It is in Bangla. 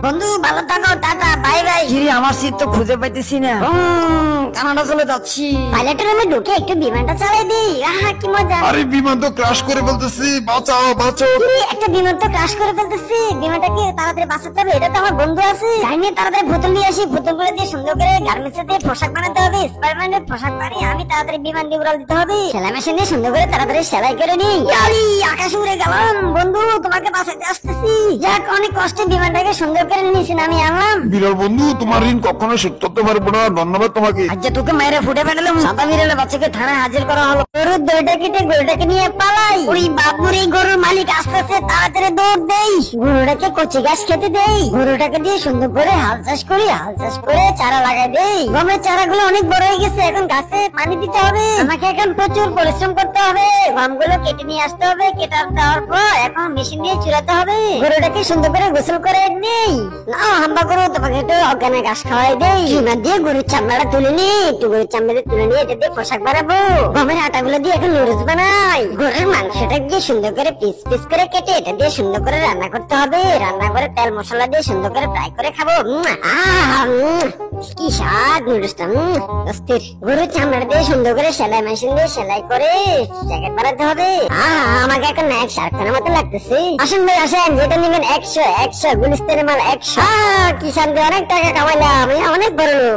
বন্ধু ভালো থাকো, টাটা, বাই বাই। আমার সিট তো খুঁজে পাইতেছি না। কানাডা চলে যাচ্ছি। পাইলটের রুমে ঢুকে একটু বিমানটা চালাই দিই, আহা কি মজা। আরে বিমান তো ক্রাশ করে ফেলতেছি, বাঁচাও বাঁচাও। একটা বিমান তো ক্রাশ করে ফেলতেছি, বিমানটা কি তাড়াতাড়ি বাঁচাতে হবে? এটা তো আমার বন্ধু আছে, যাই নিয়ে তাড়াতাড়ি বোতল নিয়ে আসি, বোতল করে দিয়ে সুন্দর করে গার্মেন্টস দিয়ে পোশাক বানাতে হবে, স্পাইডারম্যানের পোশাক বানিয়ে আমি তাড়াতাড়ি বিমান দিয়ে উড়াল দিতে হবে, সেলাই মেশিন দিয়ে সুন্দর করে তাড়াতাড়ি সেলাই করে নিই। ইয়ালি, আকাশে উড়ে গেলাম বন্ধু, তোমাকে বাঁচাতে আসতেছি। যাক, অনেক কষ্টে বিমানটাকে সুন্দর করে নিয়েছি, আমি আনলাম। বিরল বন্ধু, তোমার ঋণ কখনো শোধ করতে পারবো না, ধন্যবাদ তোমাকে। আচ্ছা, তোকে মায়েরা ফুটে ফেলালাম, সাদা বিড়ালে বাচ্চাকে থানায় হাজির করা হলো। গরুর দড়িটা কেটে গরুটাকে নিয়ে পালাই। ওই বাবুর এই গরুর মালিক আসতেছে, তাড়াতাড়ি দৌড় দেই, গরুটাকে কচি ঘাস খেতে দেই, গরুটাকে দিয়ে সুন্দর করে হাল চাষ করি, হাল চাষ করে চারা লাগাই দেই। গমের চারাগুলো অনেক বড় হয়ে গেছে, এখন গাছে পানি দিতে হবে, আমাকে এখন প্রচুর পরিশ্রম করতে হবে, গমগুলো কেটে নিয়ে আসতে হবে, কেটে দেওয়ার পর এখন মেশিন দিয়ে চুরাতে হবে। গরুটাকে সুন্দর করে গোসল করে নেই। না হাম্বা গরু, তোমাকে একটু অজ্ঞানের ঘাস খাওয়াই দেই। চুনা দিয়ে গরুর চামড়াটা তুলে নি, একটু গরুর চামড়া তুলে নিয়ে এটা দিয়ে পোশাক বানাবো। গমের আটাগুলো দিয়ে এখন নুডলস বানাই। গরুর মাংসটা দিয়ে সুন্দর করে পিস পিস করে কেটে এটা দিয়ে সুন্দর করে রান্না করতে হবে, রান্না করে তেল মশলা দিয়ে সুন্দর করে ফ্রাই করে খাবো। কি স্বাদ নুডলসটা, অস্থির। গরুর চামড়া দিয়ে সুন্দর করে সেলাই মেশিন দিয়ে সেলাই করে জ্যাকেট বানাতে হবে। আমাকে এখন এক শার্খানের মতো লাগতেছে। আসেন ভাই আসেন, যেটা নিবেন 100 গুলিস্তানের মাল 100। কি শান্তি, অনেক টাকা কামাইলাম, অনেক বড় লোক।